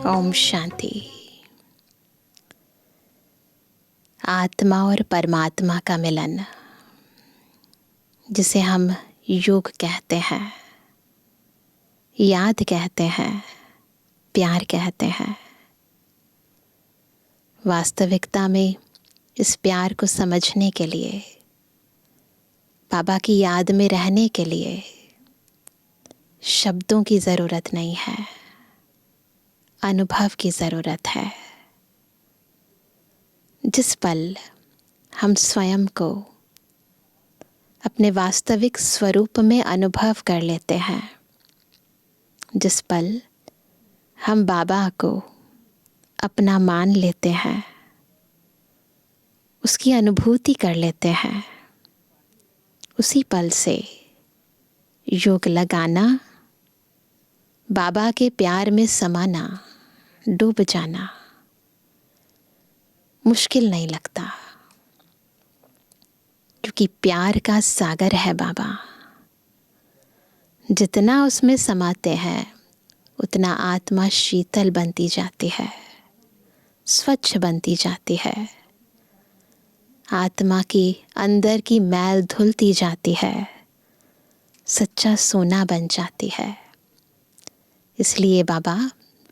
ओम शांति। आत्मा और परमात्मा का मिलन, जिसे हम योग कहते हैं, याद कहते हैं, प्यार कहते हैं। वास्तविकता में इस प्यार को समझने के लिए, बाबा की याद में रहने के लिए शब्दों की ज़रूरत नहीं है, अनुभव की ज़रूरत है। जिस पल हम स्वयं को अपने वास्तविक स्वरूप में अनुभव कर लेते हैं, जिस पल हम बाबा को अपना मान लेते हैं, उसकी अनुभूति कर लेते हैं, उसी पल से योग लगाना, बाबा के प्यार में समाना, डूब जाना मुश्किल नहीं लगता, क्योंकि प्यार का सागर है बाबा। जितना उसमें समाते हैं उतना आत्मा शीतल बनती जाती है, स्वच्छ बनती जाती है, आत्मा की अंदर की मैल धुलती जाती है, सच्चा सोना बन जाती है। इसलिए बाबा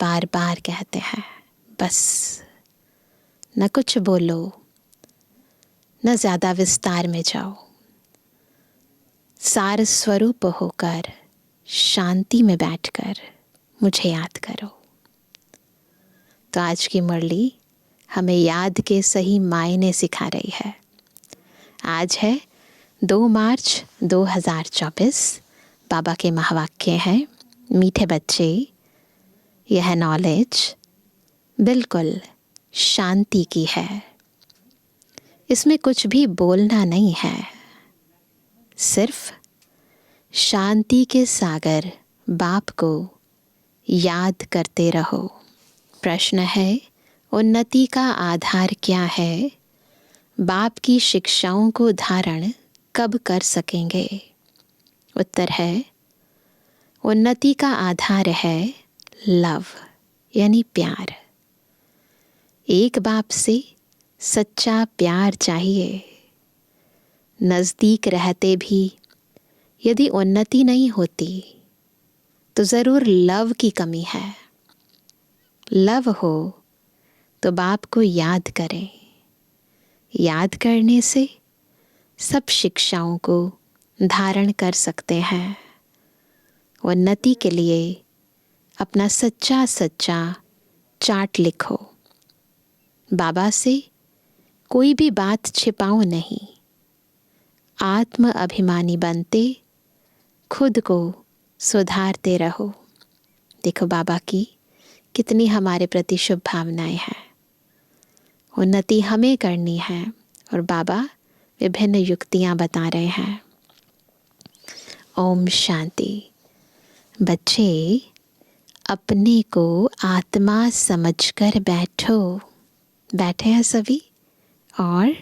बार बार कहते हैं, बस न कुछ बोलो, न ज़्यादा विस्तार में जाओ, सार स्वरूप होकर शांति में बैठकर मुझे याद करो। तो आज की मुरली हमें याद के सही मायने सिखा रही है। आज है 2 मार्च 2024। बाबा के महावाक्य हैं, मीठे बच्चे, यह नॉलेज बिल्कुल शांति की है। इसमें कुछ भी बोलना नहीं है, सिर्फ शांति के सागर बाप को याद करते रहो। प्रश्न है, उन्नति का आधार क्या है? बाप की शिक्षाओं को धारण कब कर सकेंगे? उत्तर है, उन्नति का आधार है लव, यानी प्यार। एक बाप से सच्चा प्यार चाहिए। नज़दीक रहते भी यदि उन्नति नहीं होती तो ज़रूर लव की कमी है। लव हो तो बाप को याद करें। याद करने से सब शिक्षाओं को धारण कर सकते हैं। उन्नति के लिए अपना सच्चा सच्चा चार्ट लिखो। बाबा से कोई भी बात छिपाओ नहीं। आत्म अभिमानी बनते खुद को सुधारते रहो। देखो बाबा की कितनी हमारे प्रति शुभ भावनाएं हैं। उन्नति हमें करनी है और बाबा विभिन्न युक्तियां बता रहे हैं। ओम शांति। बच्चे, अपने को आत्मा समझकर बैठो। बैठे हैं सभी और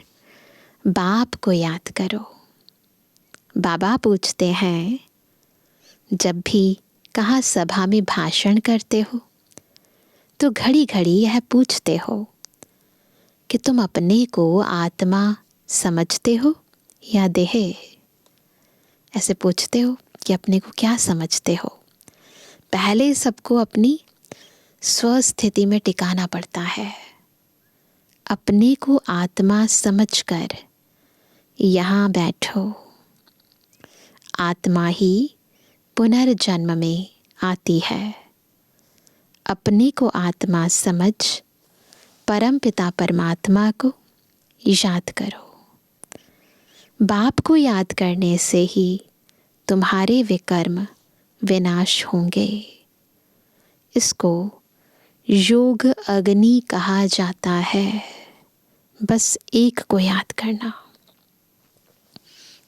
बाप को याद करो। बाबा पूछते हैं, जब भी कहाँ सभा में भाषण करते हो तो घड़ी घड़ी यह पूछते हो कि तुम अपने को आत्मा समझते हो या देह? ऐसे पूछते हो कि अपने को क्या समझते हो। पहले सबको अपनी स्वस्थिति में टिकाना पड़ता है। अपने को आत्मा समझकर यहाँ बैठो। आत्मा ही पुनर्जन्म में आती है। अपने को आत्मा समझ परम पिता परमात्मा को याद करो। बाप को याद करने से ही तुम्हारे विकर्म विनाश होंगे। इसको योग अग्नि कहा जाता है। बस एक को याद करना।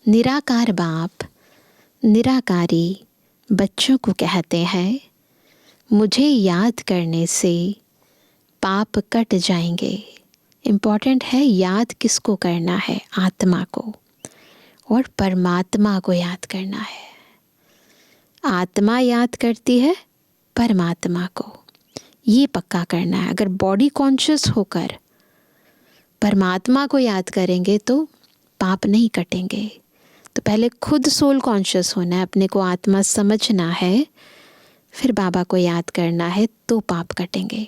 निराकार बाप निराकारी बच्चों को कहते हैं, मुझे याद करने से पाप कट जाएंगे। इम्पॉर्टेंट है याद किसको करना है? आत्मा को और परमात्मा को याद करना है। आत्मा याद करती है परमात्मा को। ये पक्का करना है। अगर बॉडी कॉन्शियस होकर परमात्मा को याद करेंगे तो पाप नहीं कटेंगे। तो पहले खुद सोल कॉन्शियस होना है, अपने को आत्मा समझना है, फिर बाबा को याद करना है, तो पाप कटेंगे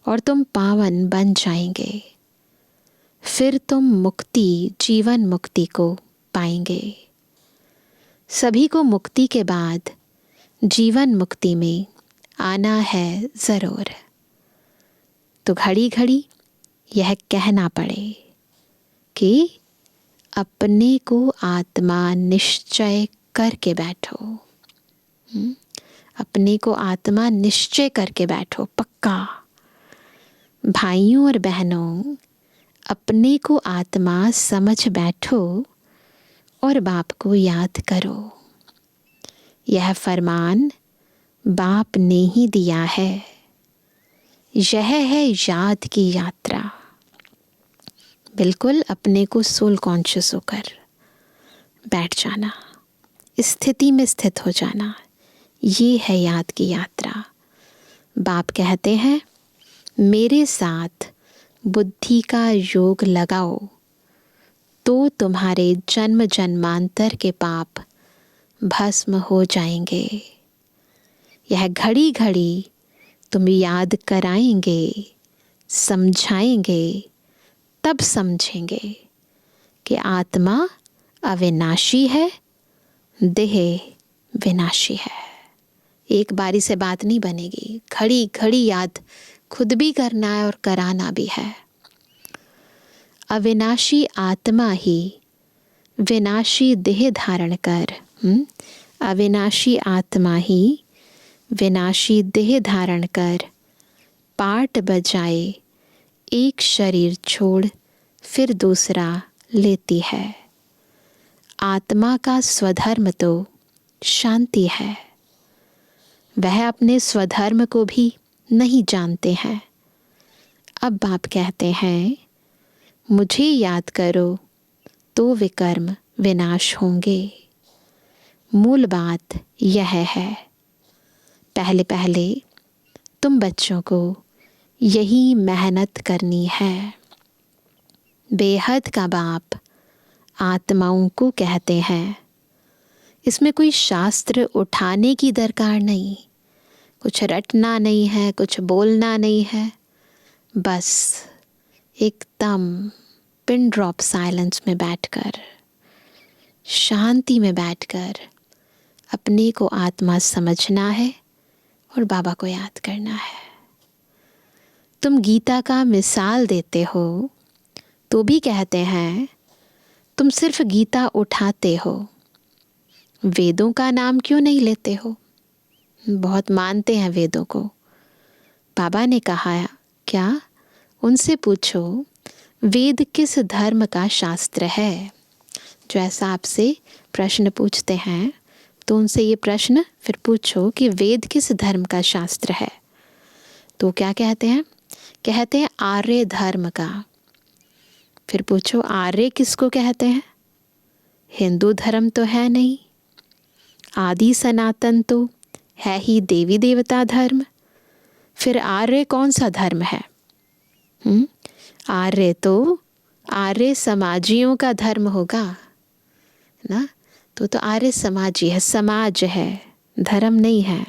और तुम पावन बन जाएंगे। फिर तुम मुक्ति, जीवन मुक्ति को पाएंगे। सभी को मुक्ति के बाद जीवन मुक्ति में आना है ज़रूर। तो घड़ी घड़ी यह कहना पड़े कि अपने को आत्मा निश्चय करके बैठो। अपने को आत्मा निश्चय करके बैठो, पक्का। भाइयों और बहनों, अपने को आत्मा समझ बैठो और बाप को याद करो। यह फरमान बाप ने ही दिया है। यह है याद की यात्रा। बिल्कुल अपने को सोल कॉन्शियस होकर बैठ जाना, स्थिति में स्थित हो जाना, ये है याद की यात्रा। बाप कहते हैं, मेरे साथ बुद्धि का योग लगाओ तो तुम्हारे जन्म जन्मांतर के पाप भस्म हो जाएंगे। यह घड़ी घड़ी तुम याद कराएंगे, समझाएंगे, तब समझेंगे कि आत्मा अविनाशी है, देह विनाशी है। एक बारी से बात नहीं बनेगी, घड़ी घड़ी याद खुद भी करना है और कराना भी है। अविनाशी आत्मा ही विनाशी देह धारण कर, अविनाशी आत्मा ही विनाशी देह धारण कर पाट बजाए, एक शरीर छोड़ फिर दूसरा लेती है। आत्मा का स्वधर्म तो शांति है। वह अपने स्वधर्म को भी नहीं जानते हैं। अब बाप कहते हैं, मुझे याद करो तो विकर्म विनाश होंगे। मूल बात यह है। पहले पहले तुम बच्चों को यही मेहनत करनी है। बेहद का बाप आत्माओं को कहते हैं, इसमें कोई शास्त्र उठाने की दरकार नहीं, कुछ रटना नहीं है, कुछ बोलना नहीं है। बस एकदम पिन ड्रॉप साइलेंस में बैठकर, शांति में बैठकर अपने को आत्मा समझना है और बाबा को याद करना है। तुम गीता का मिसाल देते हो तो भी कहते हैं, तुम सिर्फ गीता उठाते हो, वेदों का नाम क्यों नहीं लेते हो? बहुत मानते हैं वेदों को। बाबा ने कहा, क्या? उनसे पूछो वेद किस धर्म का शास्त्र है। जो ऐसा आपसे प्रश्न पूछते हैं तो उनसे ये प्रश्न फिर पूछो कि वेद किस धर्म का शास्त्र है। तो क्या कहते हैं? कहते हैं आर्य धर्म का। फिर पूछो आर्य किसको कहते हैं? हिंदू धर्म तो है नहीं, आदि सनातन तो है ही देवी देवता धर्म। फिर आर्य कौन सा धर्म है? आर्य तो आर्य समाजियों का धर्म होगा ना। तो आर्य समाजी है, समाज है, धर्म नहीं है।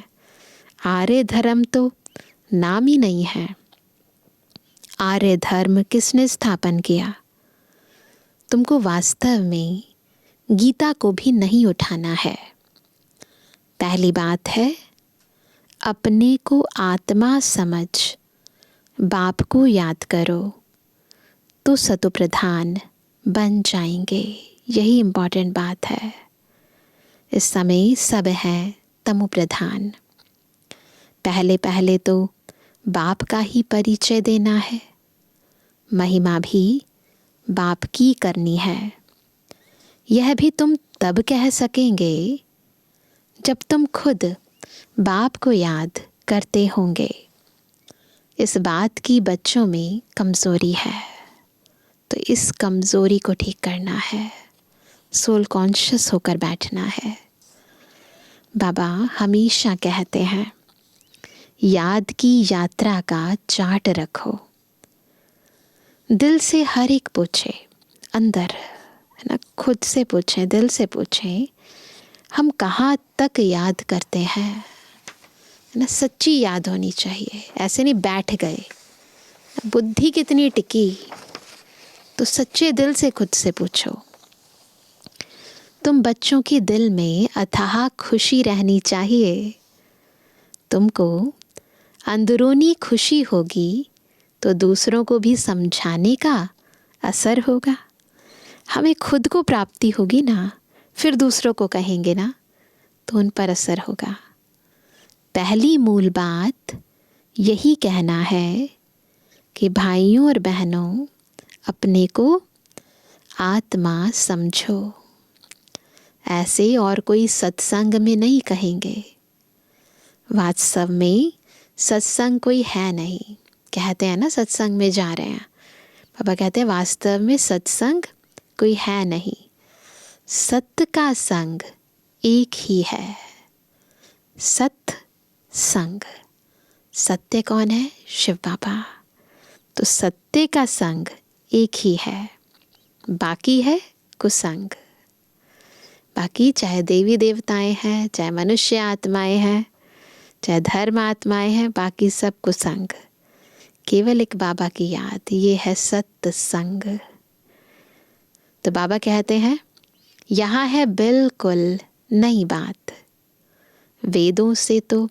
आर्य धर्म तो नाम ही नहीं है। आर्य धर्म किसने स्थापन किया? तुमको वास्तव में गीता को भी नहीं उठाना है। पहली बात है, अपने को आत्मा समझ बाप को याद करो तो सतो प्रधान बन जाएंगे। यही इम्पॉर्टेंट बात है। इस समय सब हैं तमो प्रधान। पहले पहले तो बाप का ही परिचय देना है, महिमा भी बाप की करनी है। यह भी तुम तब कह सकेंगे जब तुम खुद बाप को याद करते होंगे। इस बात की बच्चों में कमज़ोरी है, तो इस कमज़ोरी को ठीक करना है, सोल कॉन्शियस होकर बैठना है। बाबा हमेशा कहते हैं, याद की यात्रा का चार्ट रखो। दिल से हर एक पूछे, अंदर है ना, खुद से पूछें, दिल से पूछें, हम कहाँ तक याद करते हैं, है ना। सच्ची याद होनी चाहिए, ऐसे नहीं बैठ गए। बुद्धि कितनी टिकी, तो सच्चे दिल से खुद से पूछो। तुम बच्चों के दिल में अथाह खुशी रहनी चाहिए। तुमको अंदरूनी खुशी होगी तो दूसरों को भी समझाने का असर होगा। हमें खुद को प्राप्ति होगी ना, फिर दूसरों को कहेंगे ना, तो उन पर असर होगा। पहली मूल बात यही कहना है कि भाइयों और बहनों, अपने को आत्मा समझो। ऐसे और कोई सत्संग में नहीं कहेंगे। वास्तव में सत्संग कोई है नहीं। कहते हैं ना सत्संग में जा रहे हैं, पापा कहते हैं वास्तव में सत्संग कोई है नहीं। सत्य का संग एक ही है, सत्य संग। सत्य कौन है? शिव बाबा। तो सत्य का संग एक ही है, बाकी है कुसंग। बाकी चाहे देवी देवताएं हैं, चाहे मनुष्य आत्माएं हैं, चाहे धर्म आत्माएं हैं, बाकी सब कुसंग। केवल एक बाबा की याद, ये है सत्य संग। तो बाबा कहते हैं यहाँ है बिल्कुल नई बात। वेदों से तो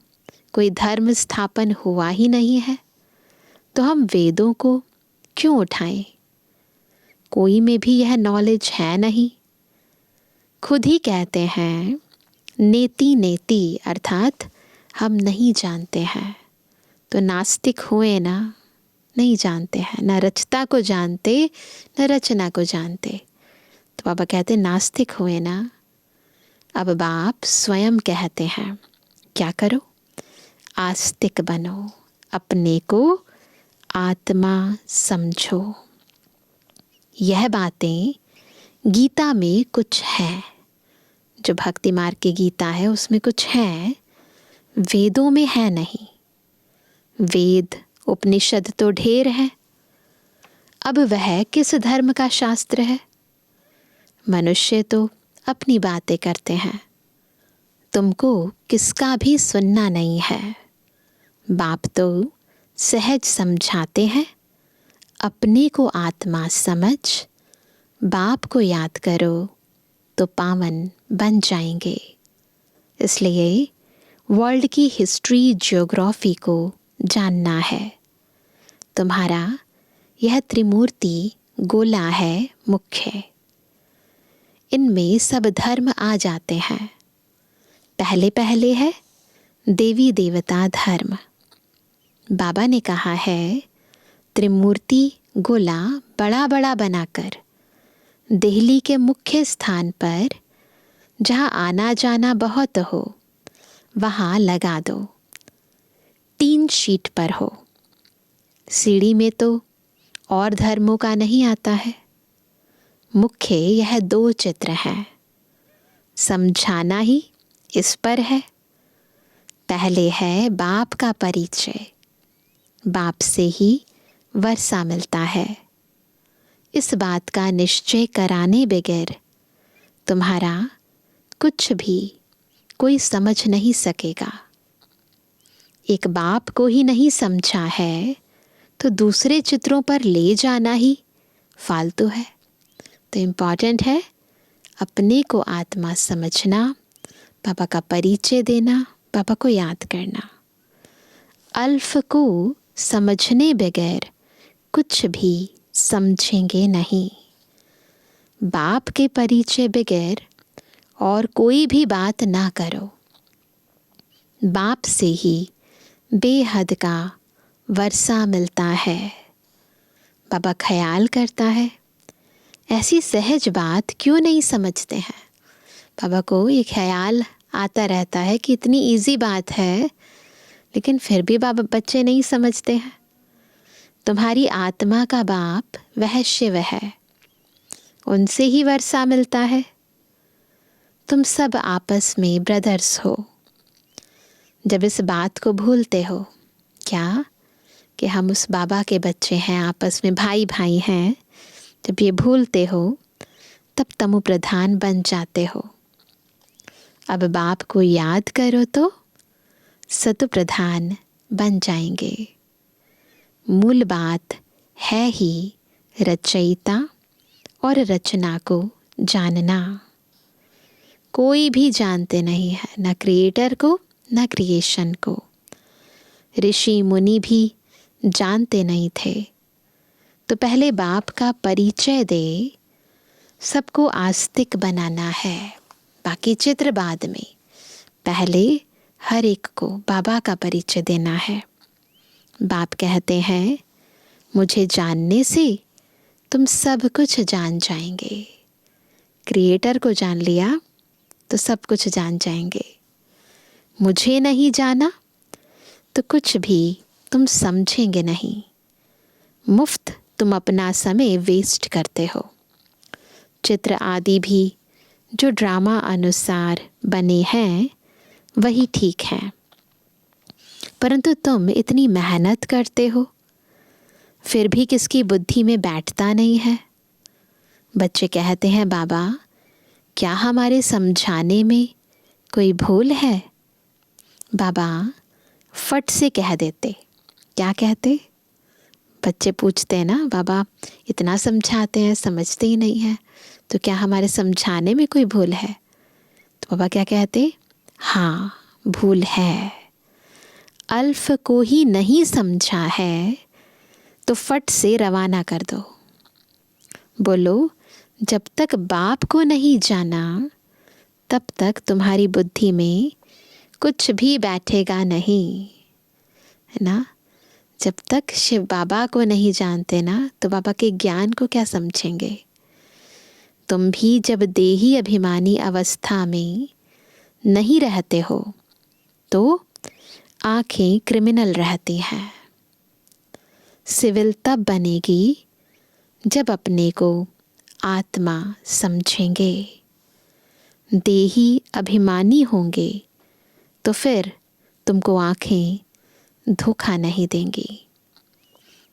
कोई धर्म स्थापन हुआ ही नहीं है, तो हम वेदों को क्यों उठाएं? कोई में भी यह नॉलेज है नहीं। खुद ही कहते हैं नेति नेति, अर्थात हम नहीं जानते हैं। तो नास्तिक हुए ना, नहीं जानते हैं, न रचता को जानते न रचना को जानते। तो बाबा कहते नास्तिक हुए ना। अब बाप स्वयं कहते हैं क्या करो? आस्तिक बनो, अपने को आत्मा समझो। यह बातें गीता में कुछ है, जो भक्ति मार्ग की गीता है उसमें कुछ है, वेदों में है नहीं। वेद उपनिषद तो ढेर है, अब वह किस धर्म का शास्त्र है? मनुष्य तो अपनी बातें करते हैं, तुमको किसका भी सुनना नहीं है। बाप तो सहज समझाते हैं, अपने को आत्मा समझ, बाप को याद करो तो पावन बन जाएंगे। इसलिए वर्ल्ड की हिस्ट्री ज्योग्राफी को जानना है। तुम्हारा यह त्रिमूर्ति गोला है मुख्य, इनमें सब धर्म आ जाते हैं। पहले पहले है देवी देवता धर्म। बाबा ने कहा है त्रिमूर्ति गोला बड़ा बड़ा बनाकर दिल्ली के मुख्य स्थान पर, जहाँ आना जाना बहुत हो, वहाँ लगा दो। 3 शीट पर हो। सीढ़ी में तो और धर्मों का नहीं आता है। मुख्य यह 2 चित्र हैं, समझाना ही इस पर है। पहले है बाप का परिचय, बाप से ही वर्षा मिलता है। इस बात का निश्चय कराने बगैर तुम्हारा कुछ भी कोई समझ नहीं सकेगा। एक बाप को ही नहीं समझा है तो दूसरे चित्रों पर ले जाना ही फालतू है। तो इम्पॉर्टेंट है अपने को आत्मा समझना, पापा का परिचय देना, पापा को याद करना। अल्फ को समझने बगैर कुछ भी समझेंगे नहीं। बाप के परिचय बगैर और कोई भी बात ना करो। बाप से ही बेहद का वर्षा मिलता है। बाबा ख्याल करता है, ऐसी सहज बात क्यों नहीं समझते हैं? बाबा को ये ख्याल आता रहता है कि इतनी इजी बात है, लेकिन फिर भी बाबा बच्चे नहीं समझते हैं। तुम्हारी आत्मा का बाप वह शिव है, उनसे ही वर्षा मिलता है। तुम सब आपस में ब्रदर्स हो। जब इस बात को भूलते हो क्या कि हम उस बाबा के बच्चे हैं, आपस में भाई भाई हैं। जब ये भूलते हो तब तमो प्रधान बन जाते हो। अब बाप को याद करो तो सतो प्रधान बन जाएंगे। मूल बात है ही रचयिता और रचना को जानना। कोई भी जानते नहीं है, ना क्रिएटर को ना क्रिएशन को। ऋषि मुनि भी जानते नहीं थे। तो पहले बाप का परिचय दे, सबको आस्तिक बनाना है, बाकी चित्र बाद में। पहले हर एक को बाबा का परिचय देना है। बाप कहते हैं मुझे जानने से तुम सब कुछ जान जाएंगे। क्रिएटर को जान लिया तो सब कुछ जान जाएंगे। मुझे नहीं जाना तो कुछ भी तुम समझेंगे नहीं। मुफ्त तुम अपना समय वेस्ट करते हो। चित्र आदि भी जो ड्रामा अनुसार बने हैं वही ठीक हैं, परंतु तुम इतनी मेहनत करते हो फिर भी किसकी बुद्धि में बैठता नहीं है। बच्चे कहते हैं बाबा क्या हमारे समझाने में कोई भूल है? बाबा फट से कह देते। क्या कहते? बच्चे पूछते हैं ना, बाबा इतना समझाते हैं समझते ही नहीं है, तो क्या हमारे समझाने में कोई भूल है? तो बाबा क्या कहते? हाँ भूल है। अल्फ को ही नहीं समझा है तो फट से रवाना कर दो। बोलो जब तक बाप को नहीं जाना तब तक तुम्हारी बुद्धि में कुछ भी बैठेगा नहीं, है ना। जब तक शिव बाबा को नहीं जानते ना तो बाबा के ज्ञान को क्या समझेंगे। तुम भी जब देही अभिमानी अवस्था में नहीं रहते हो तो आंखें क्रिमिनल रहती हैं। सिविल तब बनेगी जब अपने को आत्मा समझेंगे। देही अभिमानी होंगे तो फिर तुमको आंखें धोखा नहीं देंगी।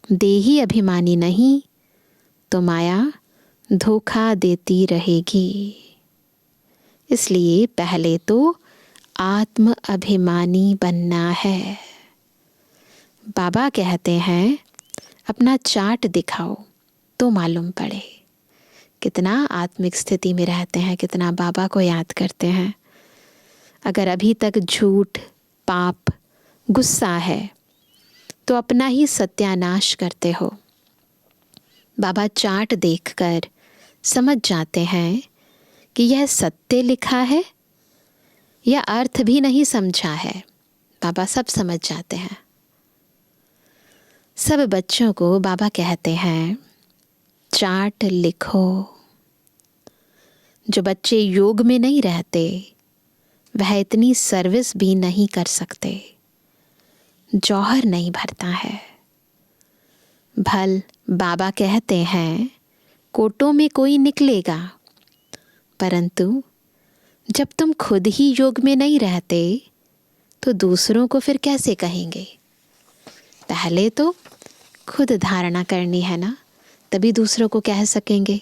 देही अभिमानी नहीं तो माया धोखा देती रहेगी। इसलिए पहले तो आत्म अभिमानी बनना है। बाबा कहते हैं अपना चार्ट दिखाओ तो मालूम पड़े कितना आत्मिक स्थिति में रहते हैं, कितना बाबा को याद करते हैं। अगर अभी तक झूठ, पाप, गुस्सा है तो अपना ही सत्यानाश करते हो। बाबा चार्ट देखकर समझ जाते हैं कि यह सत्य लिखा है या अर्थ भी नहीं समझा है। बाबा सब समझ जाते हैं। सब बच्चों को बाबा कहते हैं चार्ट लिखो। जो बच्चे योग में नहीं रहते वह इतनी सर्विस भी नहीं कर सकते। जौहर नहीं भरता है। भल बाबा कहते हैं कोटों में कोई निकलेगा, परंतु जब तुम खुद ही योग में नहीं रहते तो दूसरों को फिर कैसे कहेंगे। पहले तो खुद धारणा करनी है ना, तभी दूसरों को कह सकेंगे।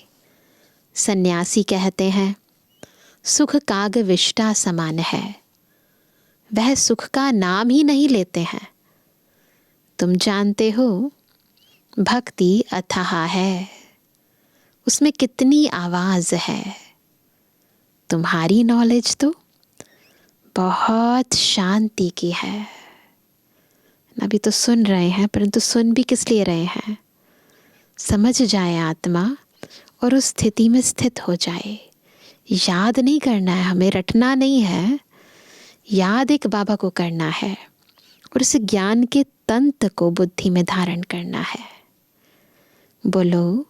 सन्यासी कहते हैं सुख काग विष्टा समान है। वह सुख का नाम ही नहीं लेते हैं। तुम जानते हो भक्ति अथाह है, उसमें कितनी आवाज़ है। तुम्हारी नॉलेज तो बहुत शांति की है। अभी तो सुन रहे हैं, परंतु सुन भी किस लिए रहे हैं? समझ जाए आत्मा और उस स्थिति में स्थित हो जाए। याद नहीं करना है हमें, रटना नहीं है। याद एक बाबा को करना है और उस ज्ञान के तंत्र को बुद्धि में धारण करना है। बोलो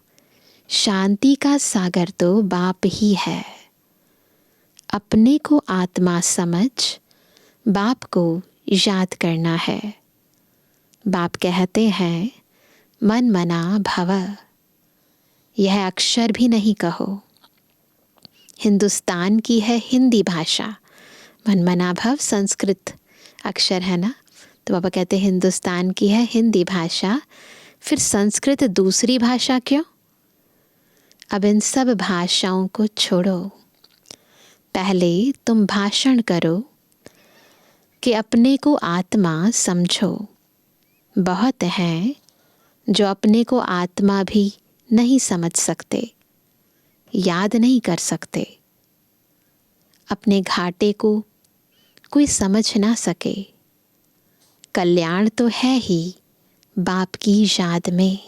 शांति का सागर तो बाप ही है। अपने को आत्मा समझ बाप को याद करना है। बाप कहते हैं मन मना भव। यह अक्षर भी नहीं कहो। हिंदुस्तान की है हिंदी भाषा। मन मना भव संस्कृत अक्षर है ना, तो बाबा कहते हैं हिंदुस्तान की है हिंदी भाषा, फिर संस्कृत दूसरी भाषा क्यों? अब इन सब भाषाओं को छोड़ो, पहले तुम भाषण करो कि अपने को आत्मा समझो। बहुत हैं जो अपने को आत्मा भी नहीं समझ सकते, याद नहीं कर सकते। अपने घाटे को कोई समझ ना सके। कल्याण तो है ही बाप की याद में।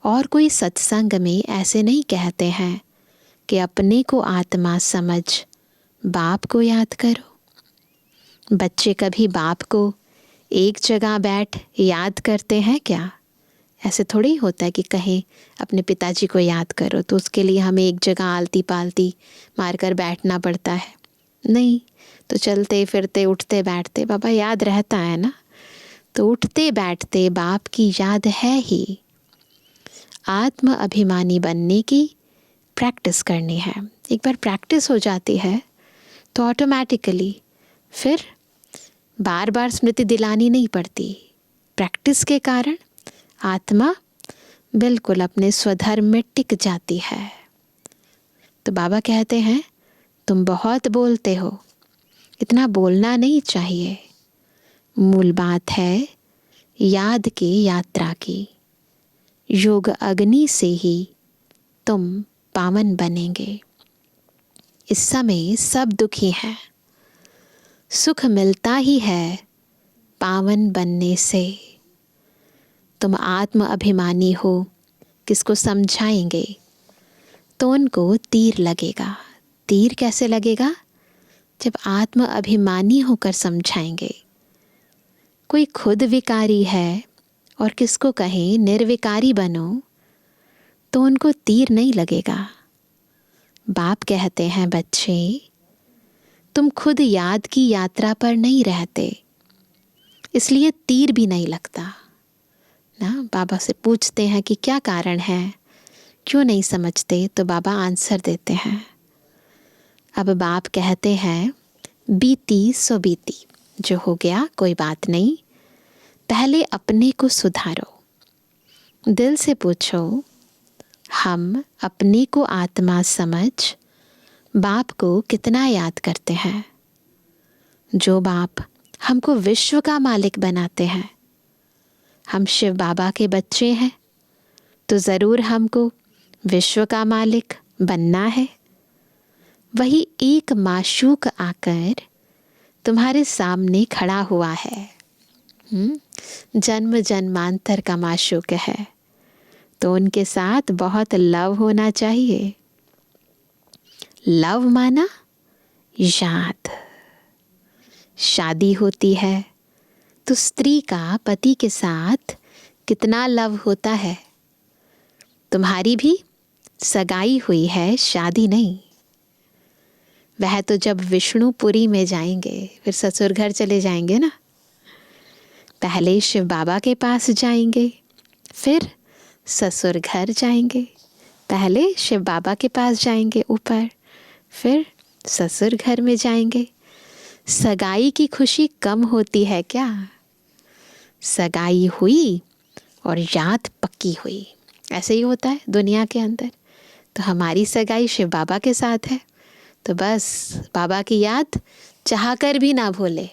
और कोई सत्संग में ऐसे नहीं कहते हैं कि अपने को आत्मा समझ बाप को याद करो। बच्चे कभी बाप को एक जगह बैठ याद करते हैं क्या? ऐसे थोड़ी होता है कि कहें अपने पिताजी को याद करो तो उसके लिए हमें एक जगह आलती पालती मारकर बैठना पड़ता है। नहीं, तो चलते फिरते उठते बैठते बाबा याद रहता है ना। तो उठते बैठते बाप की याद है ही। आत्म अभिमानी बनने की प्रैक्टिस करनी है। एक बार प्रैक्टिस हो जाती है तो ऑटोमेटिकली फिर बार बार स्मृति दिलानी नहीं पड़ती। प्रैक्टिस के कारण आत्मा बिल्कुल अपने स्वधर्म में टिक जाती है। तो बाबा कहते हैं तुम बहुत बोलते हो, इतना बोलना नहीं चाहिए। मूल बात है याद की यात्रा की। योग अग्नि से ही तुम पावन बनेंगे। इस समय सब दुखी हैं, सुख मिलता ही है पावन बनने से। तुम आत्म अभिमानी हो, किसको समझाएंगे तो उनको तीर लगेगा। तीर कैसे लगेगा? जब आत्म अभिमानी होकर समझाएंगे। कोई खुद विकारी है और किसको कहें निर्विकारी बनो तो उनको तीर नहीं लगेगा। बाप कहते हैं बच्चे तुम खुद याद की यात्रा पर नहीं रहते, इसलिए तीर भी नहीं लगता ना। बाबा से पूछते हैं कि क्या कारण है, क्यों नहीं समझते? तो बाबा आंसर देते हैं। अब बाप कहते हैं बीती सो बीती, जो हो गया कोई बात नहीं, पहले अपने को सुधारो। दिल से पूछो हम अपने को आत्मा समझ बाप को कितना याद करते हैं। जो बाप हमको विश्व का मालिक बनाते हैं, हम शिव बाबा के बच्चे हैं तो ज़रूर हमको विश्व का मालिक बनना है। वही एक माशूक आकर तुम्हारे सामने खड़ा हुआ है। जन्म जन्मांतर का माशूक है, तो उनके साथ बहुत लव होना चाहिए। लव माना याद। शादी होती है तो स्त्री का पति के साथ कितना लव होता है। तुम्हारी भी सगाई हुई है, शादी नहीं। वह तो जब विष्णुपुरी में जाएंगे फिर ससुर घर चले जाएंगे ना। पहले शिव बाबा के पास जाएंगे, फिर ससुर घर जाएंगे। पहले शिव बाबा के पास जाएंगे ऊपर, फिर ससुर घर में जाएंगे। सगाई की खुशी कम होती है क्या? सगाई हुई और याद पक्की हुई, ऐसे ही होता है दुनिया के अंदर। तो हमारी सगाई शिव बाबा के साथ है, तो बस बाबा की याद चाहकर भी ना भूले।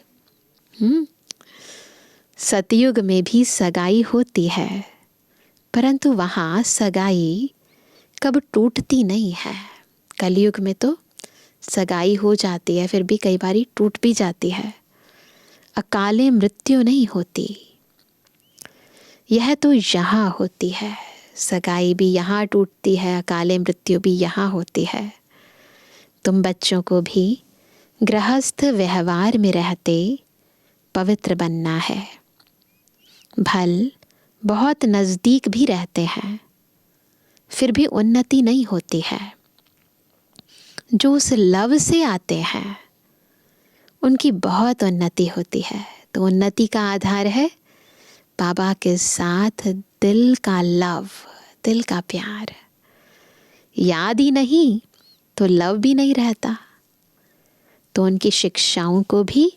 सतयुग में भी सगाई होती है, परंतु वहाँ सगाई कब टूटती नहीं है। कलयुग में तो सगाई हो जाती है, फिर भी कई बारी टूट भी जाती है। अकाले मृत्यु नहीं होती, यह तो यहाँ होती है। सगाई भी यहाँ टूटती है, अकाले मृत्यु भी यहाँ होती है। तुम बच्चों को भी गृहस्थ व्यवहार में रहते पवित्र बनना है। भल बहुत नज़दीक भी रहते हैं, फिर भी उन्नति नहीं होती है। जो उस लव से आते हैं उनकी बहुत उन्नति होती है। तो उन्नति का आधार है बाबा के साथ दिल का लव, दिल का प्यार। याद ही नहीं तो लव भी नहीं रहता। तो उनकी शिक्षाओं को भी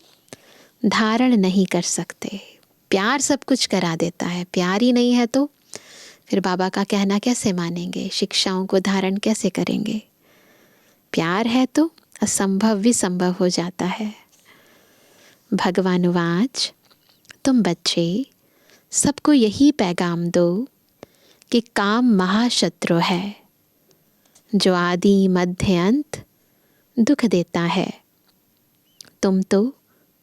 धारण नहीं कर सकते। प्यार सब कुछ करा देता है, प्यार ही नहीं है तो फिर बाबा का कहना कैसे मानेंगे, शिक्षाओं को धारण कैसे करेंगे। प्यार है तो असंभव भी संभव हो जाता है। भगवानुवाच, तुम बच्चे सबको यही पैगाम दो कि काम महाशत्रु है, जो आदि मध्य अंत दुख देता है। तुम तो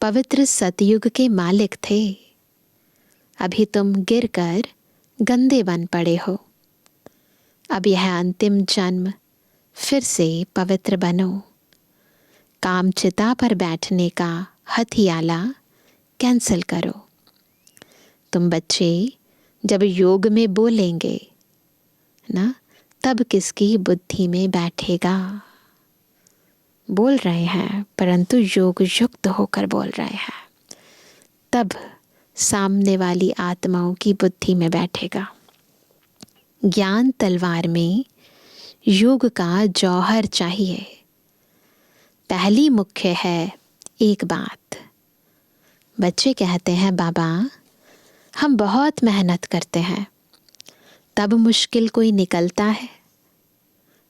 पवित्र सतयुग के मालिक थे, अभी तुम गिरकर गंदे बन पड़े हो। अब यह अंतिम जन्म फिर से पवित्र बनो। कामचिता पर बैठने का हथियाला कैंसिल करो। तुम बच्चे जब योग में बोलेंगे ना, तब किसकी बुद्धि में बैठेगा। बोल रहे हैं परंतु योग युक्त होकर बोल रहे हैं, तब सामने वाली आत्माओं की बुद्धि में बैठेगा। ज्ञान तलवार में योग का जौहर चाहिए। पहली मुख्य है एक बात। बच्चे कहते हैं बाबा हम बहुत मेहनत करते हैं, तब मुश्किल कोई निकलता है।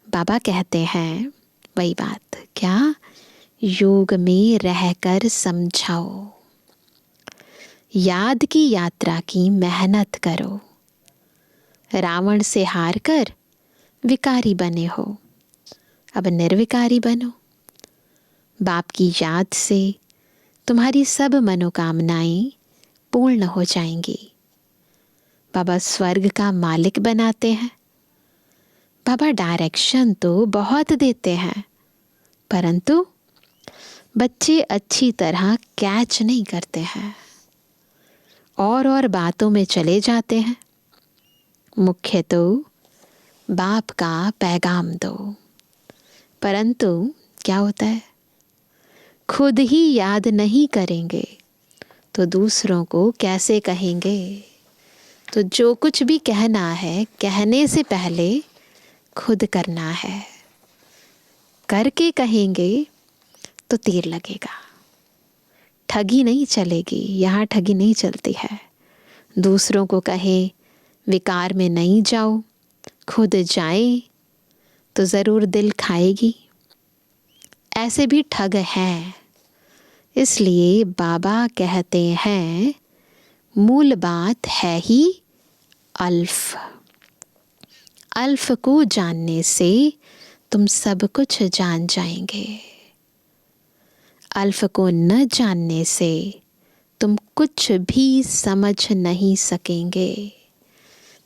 बाबा कहते हैं वही बात, क्या योग में रहकर समझाओ। याद की यात्रा की मेहनत करो। रावण से हार कर विकारी बने हो, अब निर्विकारी बनो। बाप की याद से तुम्हारी सब मनोकामनाएं पूर्ण हो जाएंगी। बाबा स्वर्ग का मालिक बनाते हैं। बाबा डायरेक्शन तो बहुत देते हैं, परंतु बच्चे अच्छी तरह कैच नहीं करते हैं और बातों में चले जाते हैं। मुख्य तो बाप का पैगाम दो, परंतु क्या होता है, खुद ही याद नहीं करेंगे तो दूसरों को कैसे कहेंगे। तो जो कुछ भी कहना है, कहने से पहले खुद करना है। करके कहेंगे तो तीर लगेगा, ठगी नहीं चलेगी। यहाँ ठगी नहीं चलती है। दूसरों को कहें विकार में नहीं जाओ, खुद जाए तो ज़रूर दिल खाएगी। ऐसे भी ठग हैं। इसलिए बाबा कहते हैं मूल बात है ही अल्फ। अल्फ को जानने से तुम सब कुछ जान जाएंगे। अल्फ को न जानने से तुम कुछ भी समझ नहीं सकेंगे।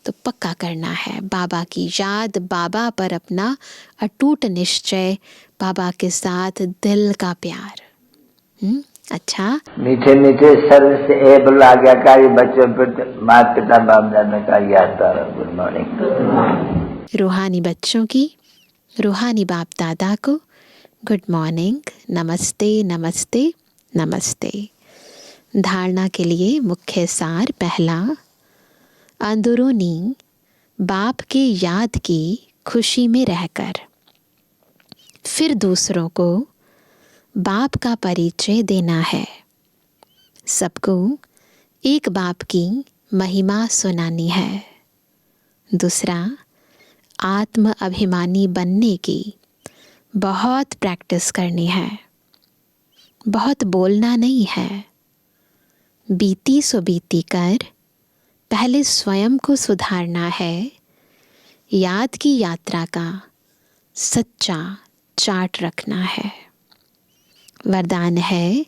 तो पक्का करना है बाबा की याद, बाबा पर अपना अटूट निश्चय, बाबा के साथ दिल का प्यार। अच्छा, मीठे मीठे स्वर से एबल आज्ञाकारी बच्चों पर माता पिता बाप दादा का याद तारा। Good morning. रूहानी बच्चों की, रूहानी बाप दादा को गुड मॉर्निंग, नमस्ते नमस्ते नमस्ते। धारणा के लिए मुख्य सार पहला, अंदरूनी बाप के याद की खुशी में रहकर फिर दूसरों को बाप का परिचय देना है। सबको एक बाप की महिमा सुनानी है। दूसरा, आत्म अभिमानी बनने की बहुत प्रैक्टिस करनी है। बहुत बोलना नहीं है, बीती सो बीती कर पहले स्वयं को सुधारना है। याद की यात्रा का सच्चा चार्ट रखना है। वरदान है,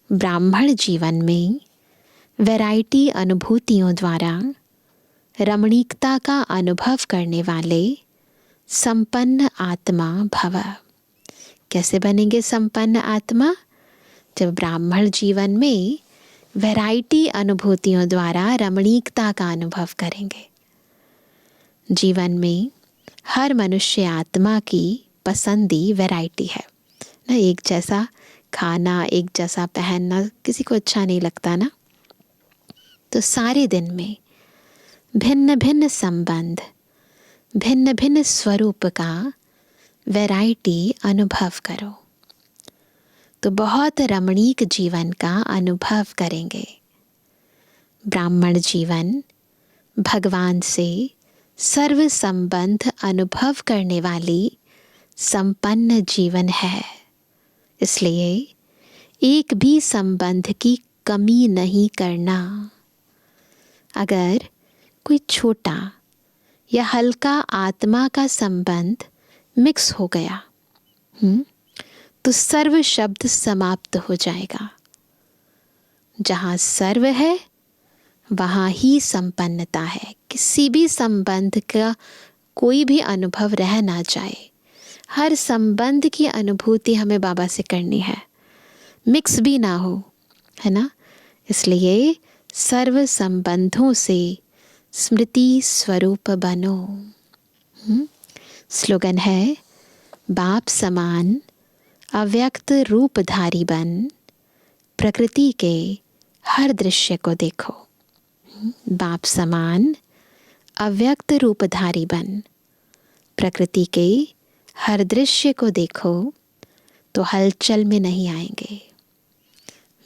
ब्राह्मण जीवन में वैरायटी अनुभूतियों द्वारा रमणीकता का अनुभव करने वाले संपन्न आत्मा भव। कैसे बनेंगे संपन्न आत्मा? जब ब्राह्मण जीवन में वैरायटी अनुभूतियों द्वारा रमणीकता का अनुभव करेंगे। जीवन में हर मनुष्य आत्मा की पसंदी वैरायटी है ना। एक जैसा खाना, एक जैसा पहनना किसी को अच्छा नहीं लगता ना। तो सारे दिन में भिन्न भिन्न संबंध, भिन्न भिन्न स्वरूप का वैरायटी अनुभव करो। तो बहुत रमणीक जीवन का अनुभव करेंगे। ब्राह्मण जीवन भगवान से सर्व संबंध अनुभव करने वाली संपन्न जीवन है। इसलिए एक भी संबंध की कमी नहीं करना। अगर कोई छोटा या हल्का आत्मा का संबंध मिक्स हो गया तो सर्व शब्द समाप्त हो जाएगा। जहाँ सर्व है वहाँ ही संपन्नता है। किसी भी संबंध का कोई भी अनुभव रह ना जाए। हर संबंध की अनुभूति हमें बाबा से करनी है, मिक्स भी ना हो, है ना। इसलिए सर्व संबंधों से स्मृति स्वरूप बनो। स्लोगन है, बाप समान अव्यक्त रूपधारी बन, प्रकृति के हर दृश्य को देखो। बाप समान अव्यक्त रूपधारी बन, प्रकृति के हर दृश्य को देखो तो हलचल में नहीं आएंगे।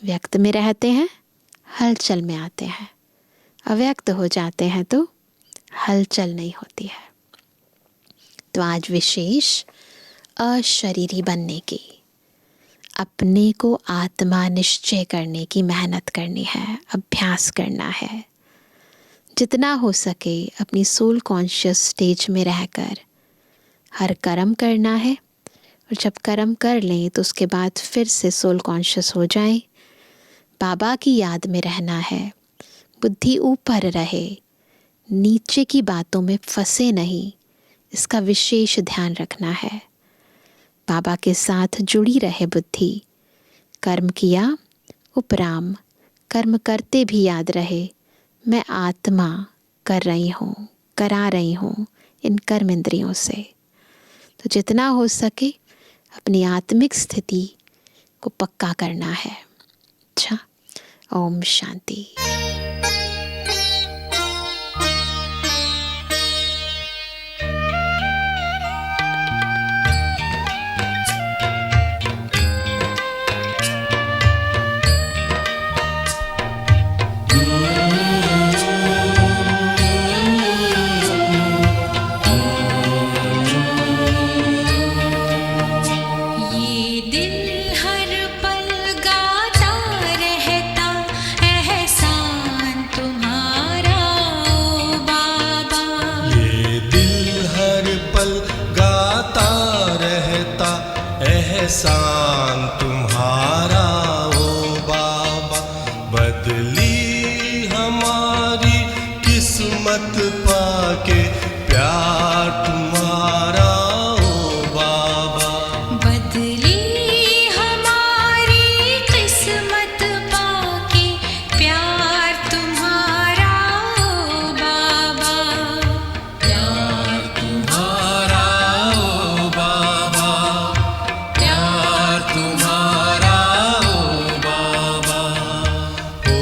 व्यक्त में रहते हैं, हलचल में आते हैं। अव्यक्त हो जाते हैं तो हलचल नहीं होती है। तो आज विशेष अशरीरी बनने की, अपने को आत्मा निश्चय करने की मेहनत करनी है, अभ्यास करना है। जितना हो सके अपनी सोल कॉन्शियस स्टेज में रहकर हर कर्म करना है। और जब कर्म कर लें तो उसके बाद फिर से सोल कॉन्शियस हो जाएं। बाबा की याद में रहना है। बुद्धि ऊपर रहे, नीचे की बातों में फंसे नहीं, इसका विशेष ध्यान रखना है। बाबा के साथ जुड़ी रहे बुद्धि। कर्म किया उपराम, कर्म करते भी याद रहे मैं आत्मा कर रही हूँ, करा रही हूँ इन कर्म इंद्रियों से। तो जितना हो सके अपनी आत्मिक स्थिति को पक्का करना है। अच्छा, ओम शांति। एहसान तुम्हारा ओ बाबा, बदली हमारी किस्मत पाके प्यार तुम्हारा ओ बाबा। बदली हमारी किस्मत पाके प्यार तुम्हारा ओ बाबा, प्यार तुम्हारा ओ बाबा, प्यार तुम्हारा ओ बाबा। ओ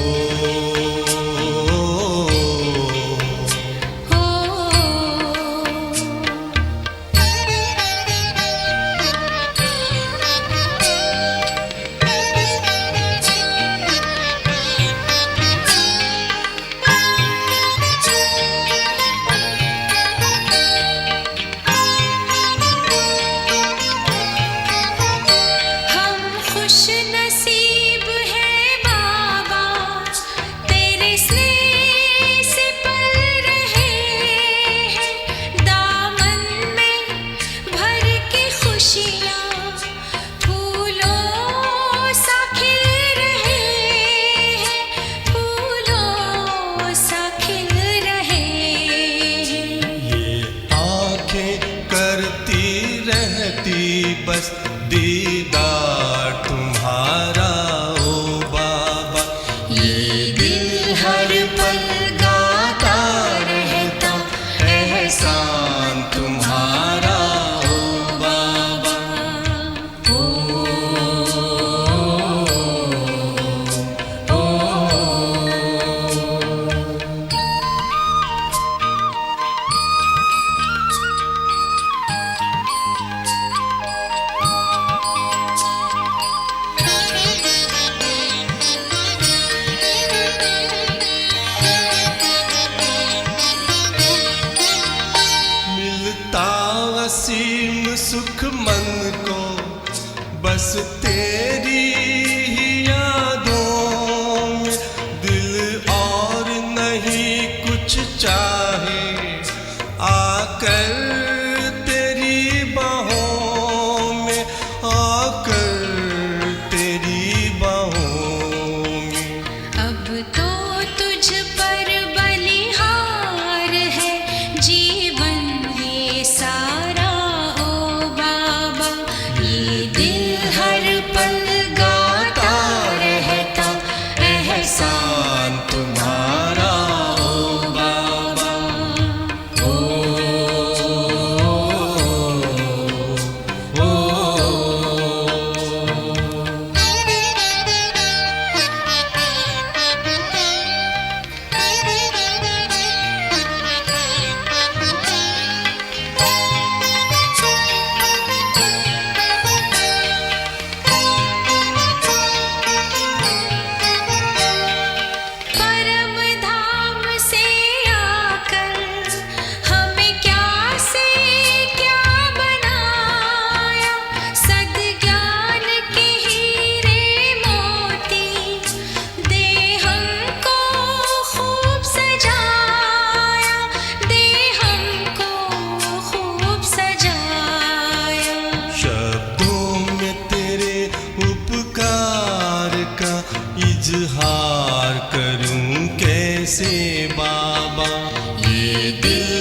इजहार करूं कैसे बाबा, ये दिल